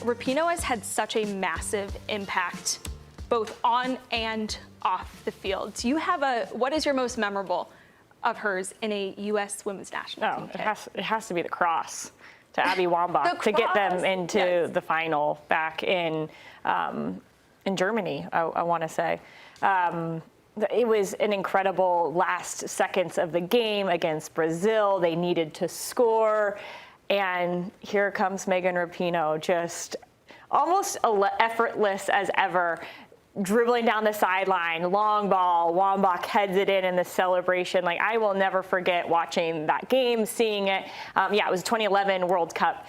Rapinoe has had such a massive impact both on and off the field. Do you have what is your most memorable of hers in a U.S. women's national team kit? It has to be the cross to Abby Wambach to get them into the final back in Germany, I want to say. It was an incredible last seconds of the game against Brazil. They needed to score. And here comes Megan Rapinoe, just almost effortless as ever, dribbling down the sideline, long ball, Wambach heads it in the celebration. Like, I will never forget watching that game, seeing it. It was 2011 World Cup.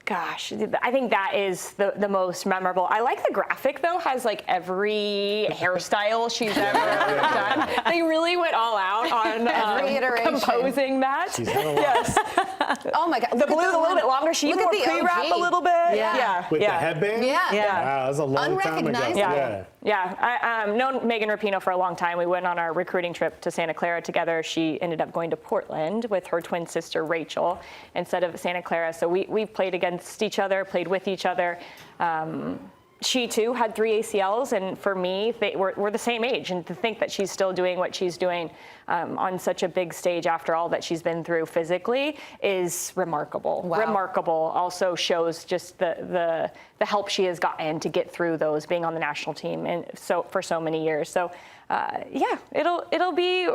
Gosh, I think that is the most memorable. I like the graphic, though, has like every hairstyle she's ever done. They really went all out on composing that. Yes. Oh my God. The blue's a little bit longer. She even pre-wrap a little bit. Yeah. With the headband? Yeah. Wow, that was a long time ago. I've known Megan Rapinoe for a long time. We went on our recruiting trip to Santa Clara together. She ended up going to Portland with her twin sister, Rachel, instead of Santa Clara. So we've played against each other, played with each other. She, too, had 3 ACLs, and for me, we're the same age. And to think that she's still doing what she's doing on such a big stage after all that she's been through physically is remarkable. Wow. Remarkable. Also shows just the help she has gotten to get through those, being on the national team and for so many years. So, it'll be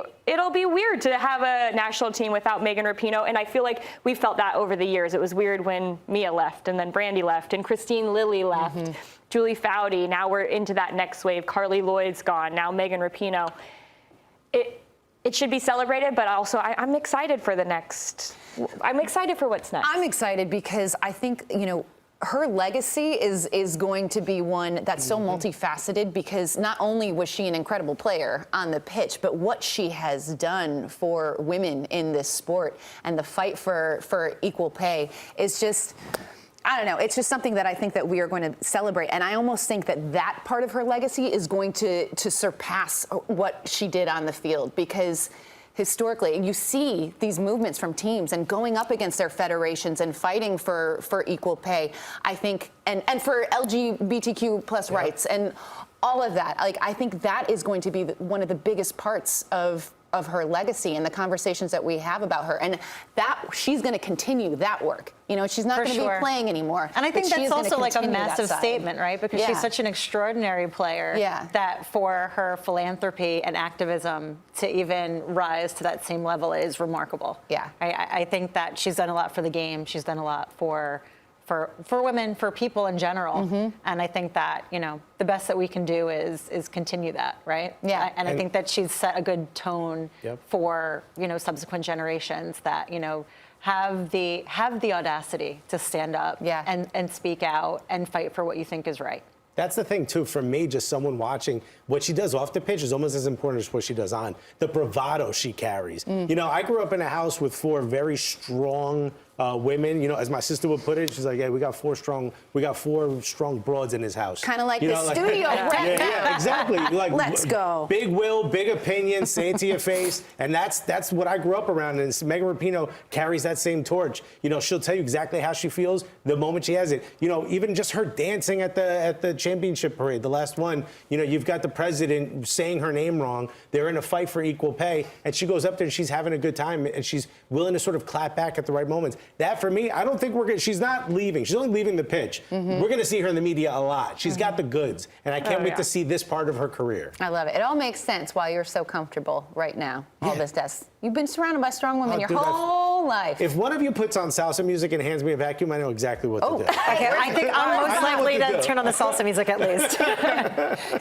weird to have a national team without Megan Rapinoe, and I feel like we felt that over the years. It was weird when Mia left, and then Brandy left, and Christine Lilly left. Mm-hmm. Julie Foudy, now we're into that next wave. Carly Lloyd's gone, now Megan Rapinoe. It should be celebrated, but also I'm excited for I'm excited for what's next. I'm excited because I think, her legacy is going to be one that's so multifaceted, because not only was she an incredible player on the pitch, but what she has done for women in this sport and the fight for equal pay is just, I don't know, it's just something that I think that we are going to celebrate. And I almost think that part of her legacy is going to surpass what she did on the field, because historically, you see these movements from teams and going up against their federations and fighting for equal pay, I think, and for LGBTQ plus rights and all of that. Like, I think that is going to be one of the biggest parts of her legacy and the conversations that we have about her, and that she's going to continue that work. She's not going to be playing anymore. And I think that's also like a massive statement, right? Because she's such an extraordinary player that for her philanthropy and activism to even rise to that same level is remarkable. Yeah. I think that she's done a lot for the game. She's done a lot for women, for people in general. Mm-hmm. And I think that, the best that we can do is continue that, right? Yeah. And I think that she's set a good tone for, subsequent generations that, have the audacity to stand up and speak out and fight for what you think is right. That's the thing, too, for me, just someone watching, what she does off the pitch is almost as important as what she does on. The bravado she carries. I grew up in a house with 4 very strong women. As my sister would put it, she's like, "Hey, we got 4 strong broads in his house." Kind of like the studio right now. Yeah, exactly. Like, let's go. Big will, big opinion, say it to your face, and that's what I grew up around. And Megan Rapinoe carries that same torch. She'll tell you exactly how she feels the moment she has it. Even just her dancing at the championship parade, the last one. You've got the president saying her name wrong. They're in a fight for equal pay, and she goes up there and she's having a good time, and she's willing to sort of clap back at the right moments. That, for me, I don't think she's not leaving. She's only leaving the pitch. Mm-hmm. We're going to see her in the media a lot. She's got the goods, and I can't wait to see this part of her career. I love it. It all makes sense why you're so comfortable right now. All this does. You've been surrounded by strong women your whole life. If one of you puts on salsa music and hands me a vacuum, I know exactly what to do. Okay, I think I'm most likely to turn on the salsa music at least.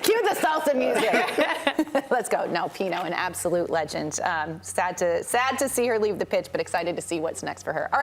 Cue the salsa music. Let's go. No, Pino, an absolute legend. Sad to see her leave the pitch, but excited to see what's next for her.